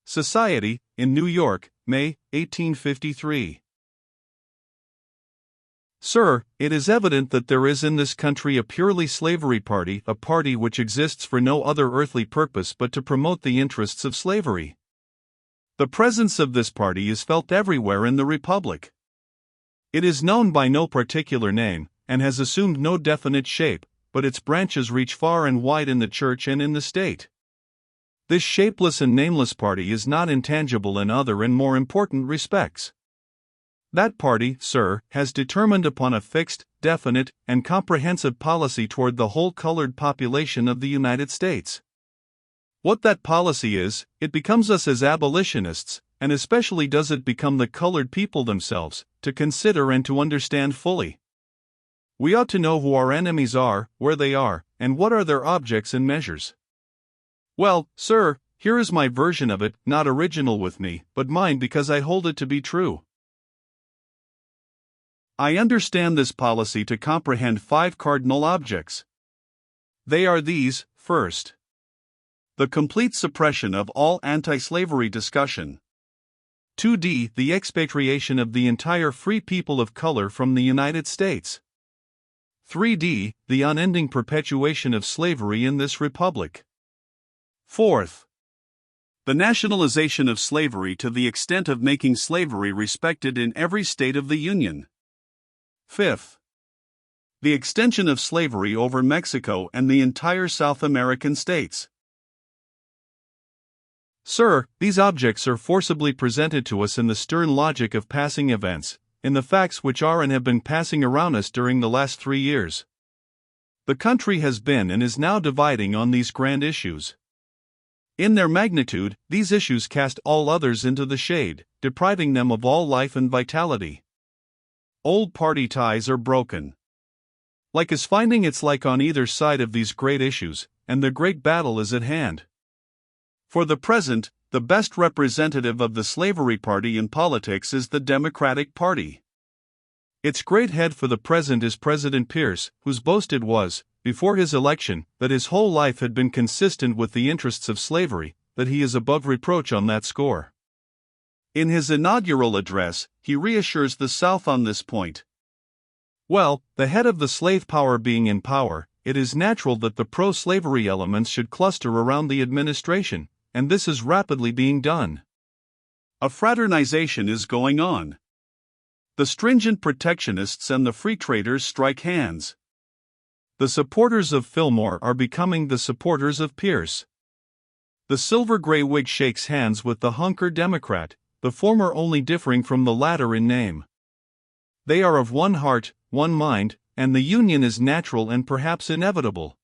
Society, in New York, May, 1853. Sir, it is evident that there is in this country a purely slavery party, a party which exists for no other earthly purpose but to promote the interests of slavery. The presence of this party is felt everywhere in the Republic. It is known by no particular name, and has assumed no definite shape, but its branches reach far and wide in the Church and in the State. This shapeless and nameless party is not intangible in other and more important respects. That party, sir, has determined upon a fixed, definite, and comprehensive policy toward the whole colored population of the United States. What that policy is, it becomes us as abolitionists, and especially does it become the colored people themselves, to consider and to understand fully. We ought to know who our enemies are, where they are, and what are their objects and measures. Well, sir, here is my version of it, not original with me, but mine because I hold it to be true. I understand this policy to comprehend 5 cardinal objects. They are these: first, the complete suppression of all anti-slavery discussion. 2d. The expatriation of the entire free people of color from the United States. 3d. The unending perpetuation of slavery in this republic. 4th, the nationalization of slavery to the extent of making slavery respected in every state of the Union. 5th, the extension of slavery over Mexico and the entire South American states. Sir, these objects are forcibly presented to us in the stern logic of passing events, in the facts which are and have been passing around us during the last 3 years. The country has been and is now dividing on these grand issues. In their magnitude, these issues cast all others into the shade, depriving them of all life and vitality. Old party ties are broken. Like is finding its like on either side of these great issues, and the great battle is at hand. For the present, the best representative of the slavery party in politics is the Democratic Party. Its great head for the present is President Pierce, whose boast it was, before his election, that his whole life had been consistent with the interests of slavery, that he is above reproach on that score. In his inaugural address, he reassures the South on this point. Well, the head of the slave power being in power, it is natural that the pro-slavery elements should cluster around the administration, and this is rapidly being done. A fraternization is going on. The stringent protectionists and the free traders strike hands. The supporters of Fillmore are becoming the supporters of Pierce. The silver-gray Whig shakes hands with the hunker Democrat, the former only differing from the latter in name. They are of one heart, one mind, and the union is natural and perhaps inevitable.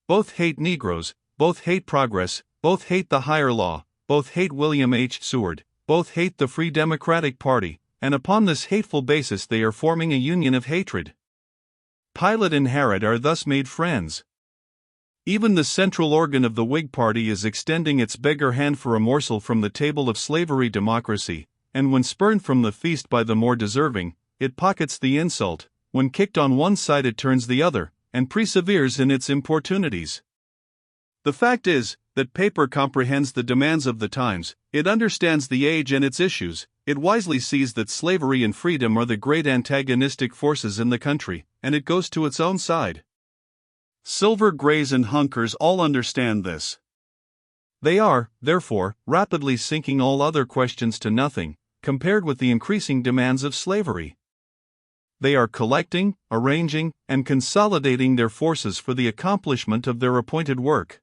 Both hate Negroes, both hate progress, both hate the higher law, both hate William H. Seward, both hate the Free Democratic Party, and upon this hateful basis they are forming a union of hatred. Pilate and Herod are thus made friends. Even the central organ of the Whig Party is extending its beggar hand for a morsel from the table of slavery democracy, and when spurned from the feast by the more deserving, it pockets the insult; when kicked on one side it turns the other, and perseveres in its importunities. The fact is, that paper comprehends the demands of the times, it understands the age and its issues, it wisely sees that slavery and freedom are the great antagonistic forces in the country, and it goes to its own side. Silver grays and hunkers all understand this. They are, therefore, rapidly sinking all other questions to nothing, compared with the increasing demands of slavery. They are collecting, arranging, and consolidating their forces for the accomplishment of their appointed work.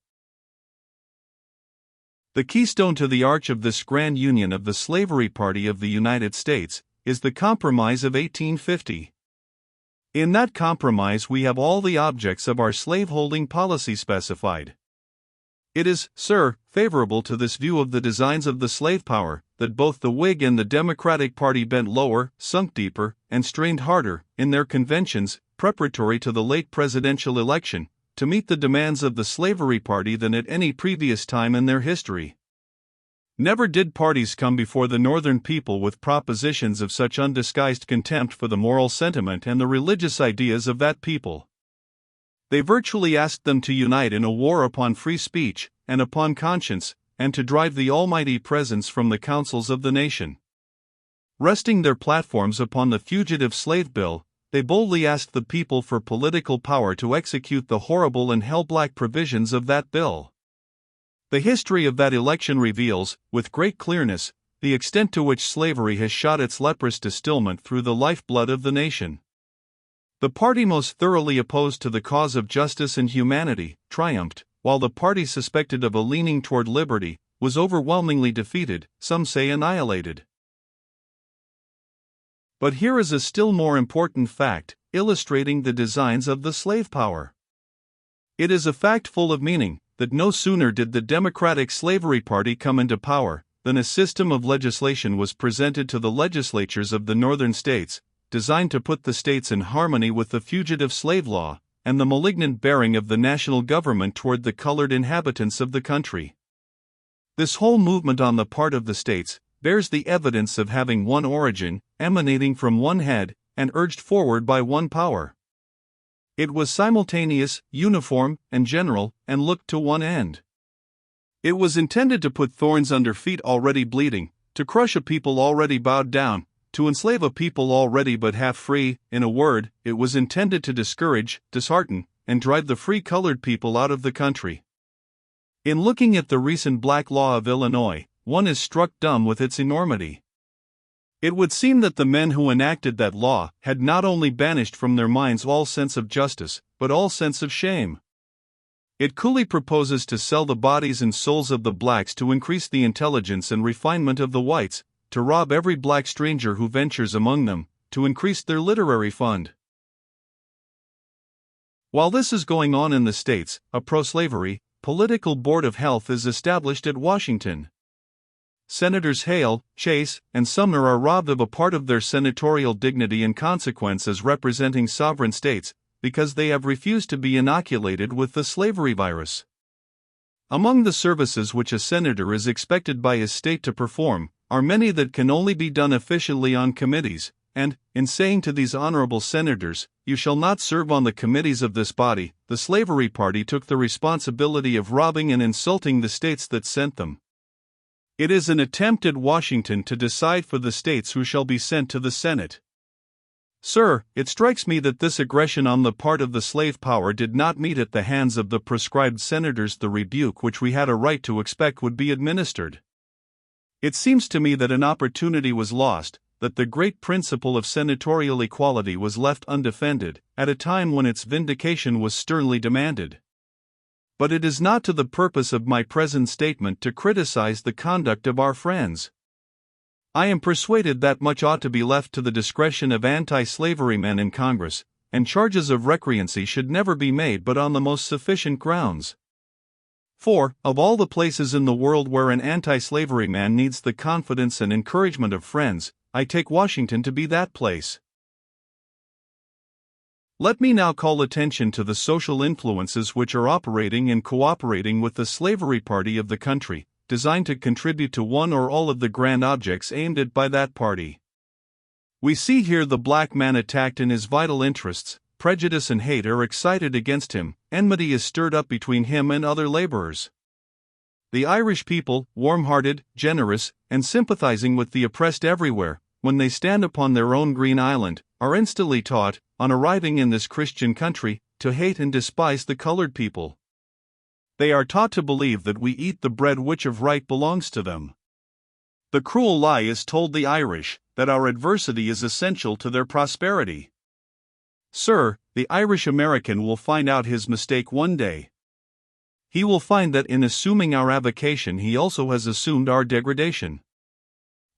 The keystone to the arch of this grand union of the slavery party of the United States is the Compromise of 1850. In that compromise we have all the objects of our slaveholding policy specified. It is, sir, favorable to this view of the designs of the slave power, that both the Whig and the Democratic Party bent lower, sunk deeper, and strained harder, in their conventions, preparatory to the late presidential election, to meet the demands of the slavery party than at any previous time in their history. Never did parties come before the Northern people with propositions of such undisguised contempt for the moral sentiment and the religious ideas of that people. They virtually asked them to unite in a war upon free speech, and upon conscience, and to drive the Almighty Presence from the councils of the nation. Resting their platforms upon the Fugitive Slave Bill, they boldly asked the people for political power to execute the horrible and hell-black provisions of that bill. The history of that election reveals, with great clearness, the extent to which slavery has shot its leprous distilment through the lifeblood of the nation. The party most thoroughly opposed to the cause of justice and humanity triumphed, while the party suspected of a leaning toward liberty was overwhelmingly defeated, some say annihilated. But here is a still more important fact, illustrating the designs of the slave power. It is a fact full of meaning, that no sooner did the Democratic Slavery Party come into power, than a system of legislation was presented to the legislatures of the northern states, designed to put the states in harmony with the fugitive slave law, and the malignant bearing of the national government toward the colored inhabitants of the country. This whole movement on the part of the states bears the evidence of having one origin, emanating from one head, and urged forward by one power. It was simultaneous, uniform, and general, and looked to one end. It was intended to put thorns under feet already bleeding, to crush a people already bowed down, to enslave a people already but half free. In a word, it was intended to discourage, dishearten, and drive the free colored people out of the country. In looking at the recent black law of Illinois, one is struck dumb with its enormity. It would seem that the men who enacted that law had not only banished from their minds all sense of justice, but all sense of shame. It coolly proposes to sell the bodies and souls of the blacks to increase the intelligence and refinement of the whites, to rob every black stranger who ventures among them, to increase their literary fund. While this is going on in the states, a pro-slavery, political board of health is established at Washington. Senators Hale, Chase, and Sumner are robbed of a part of their senatorial dignity in consequence as representing sovereign states, because they have refused to be inoculated with the slavery virus. Among the services which a senator is expected by his state to perform, are many that can only be done efficiently on committees, and, in saying to these honorable senators, "You shall not serve on the committees of this body," the slavery party took the responsibility of robbing and insulting the states that sent them. It is an attempt at Washington to decide for the states who shall be sent to the Senate. Sir, it strikes me that this aggression on the part of the slave power did not meet at the hands of the proscribed senators the rebuke which we had a right to expect would be administered. It seems to me that an opportunity was lost, that the great principle of senatorial equality was left undefended, at a time when its vindication was sternly demanded. But it is not to the purpose of my present statement to criticize the conduct of our friends. I am persuaded that much ought to be left to the discretion of anti-slavery men in Congress, and charges of recreancy should never be made but on the most sufficient grounds. For, of all the places in the world where an anti-slavery man needs the confidence and encouragement of friends, I take Washington to be that place. Let me now call attention to the social influences which are operating and cooperating with the slavery party of the country, designed to contribute to one or all of the grand objects aimed at by that party. We see here the black man attacked in his vital interests, prejudice and hate are excited against him, enmity is stirred up between him and other laborers. The Irish people, warm-hearted, generous, and sympathizing with the oppressed everywhere, when they stand upon their own green island, are instantly taught, on arriving in this Christian country, to hate and despise the colored people. They are taught to believe that we eat the bread which of right belongs to them. The cruel lie is told the Irish, that our adversity is essential to their prosperity. Sir, the Irish American will find out his mistake one day. He will find that in assuming our avocation he also has assumed our degradation.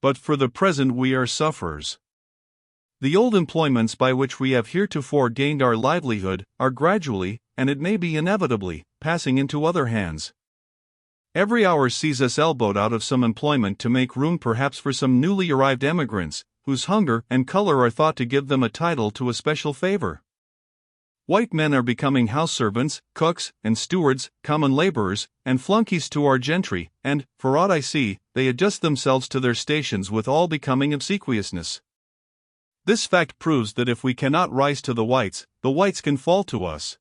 But for the present we are sufferers. The old employments by which we have heretofore gained our livelihood are gradually, and it may be inevitably, passing into other hands. Every hour sees us elbowed out of some employment to make room perhaps for some newly arrived emigrants, whose hunger and color are thought to give them a title to a special favor. White men are becoming house servants, cooks, and stewards, common laborers, and flunkies to our gentry, and, for aught I see, they adjust themselves to their stations with all becoming obsequiousness. This fact proves that if we cannot rise to the whites can fall to us.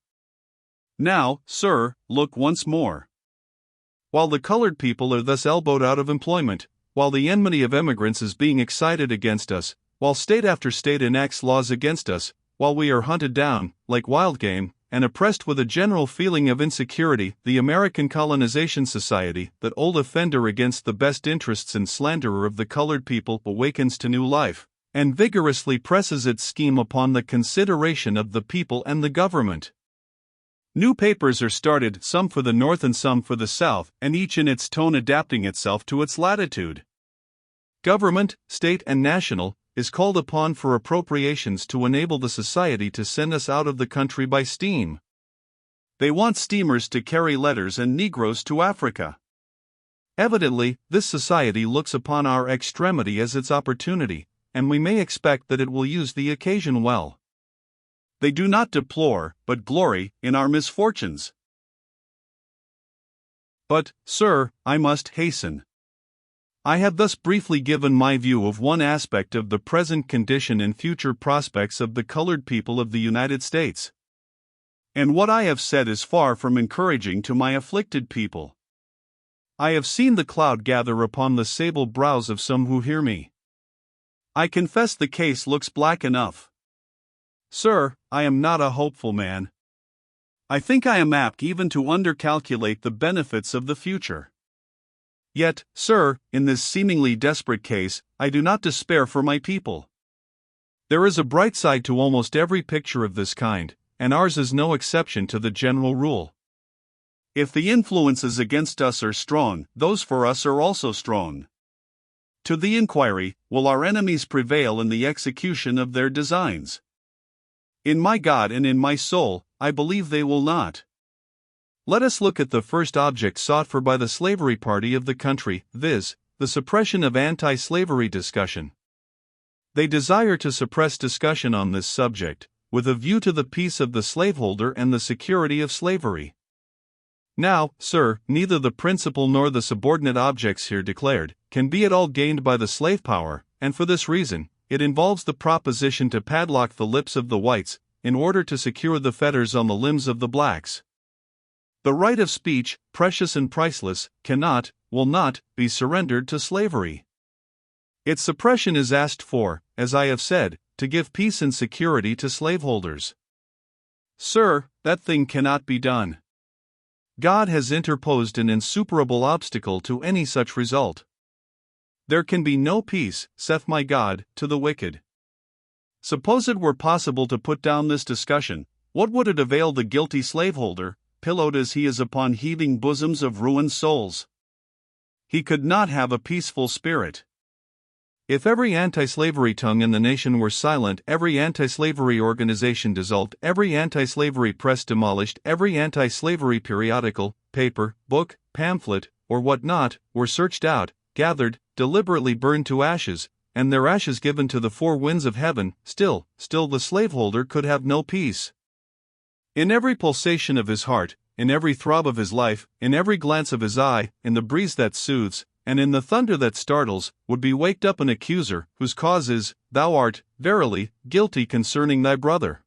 Now, sir, look once more. While the colored people are thus elbowed out of employment, while the enmity of immigrants is being excited against us, while state after state enacts laws against us, while we are hunted down, like wild game, and oppressed with a general feeling of insecurity, the American Colonization Society, that old offender against the best interests and slanderer of the colored people, awakens to new life, and vigorously presses its scheme upon the consideration of the people and the government. New papers are started, some for the North and some for the South, and each in its tone adapting itself to its latitude. Government, state and national, is called upon for appropriations to enable the society to send us out of the country by steam. They want steamers to carry letters and Negroes to Africa. Evidently, this society looks upon our extremity as its opportunity, and we may expect that it will use the occasion well. They do not deplore, but glory, in our misfortunes. But, sir, I must hasten. I have thus briefly given my view of one aspect of the present condition and future prospects of the colored people of the United States. And what I have said is far from encouraging to my afflicted people. I have seen the cloud gather upon the sable brows of some who hear me. I confess the case looks black enough. Sir, I am not a hopeful man. I think I am apt even to undercalculate the benefits of the future. Yet, sir, in this seemingly desperate case, I do not despair for my people. There is a bright side to almost every picture of this kind, and ours is no exception to the general rule. If the influences against us are strong, those for us are also strong. To the inquiry, will our enemies prevail in the execution of their designs? In my God and in my soul, I believe they will not. Let us look at the first object sought for by the slavery party of the country, viz., the suppression of anti-slavery discussion. They desire to suppress discussion on this subject, with a view to the peace of the slaveholder and the security of slavery. Now, sir, neither the principal nor the subordinate objects here declared can be at all gained by the slave power, and for this reason, it involves the proposition to padlock the lips of the whites, in order to secure the fetters on the limbs of the blacks. The right of speech, precious and priceless, cannot, will not, be surrendered to slavery. Its suppression is asked for, as I have said, to give peace and security to slaveholders. Sir, that thing cannot be done. God has interposed an insuperable obstacle to any such result. There can be no peace, saith my God, to the wicked. Suppose it were possible to put down this discussion, what would it avail the guilty slaveholder, pillowed as he is upon heaving bosoms of ruined souls? He could not have a peaceful spirit. If every anti-slavery tongue in the nation were silent, every anti-slavery organization dissolved, every anti-slavery press demolished, every anti-slavery periodical, paper, book, pamphlet, or what not, were searched out, gathered, deliberately burned to ashes, and their ashes given to the four winds of heaven, still the slaveholder could have no peace. In every pulsation of his heart, in every throb of his life, in every glance of his eye, in the breeze that soothes, and in the thunder that startles, would be waked up an accuser, whose cause is, thou art, verily, guilty concerning thy brother.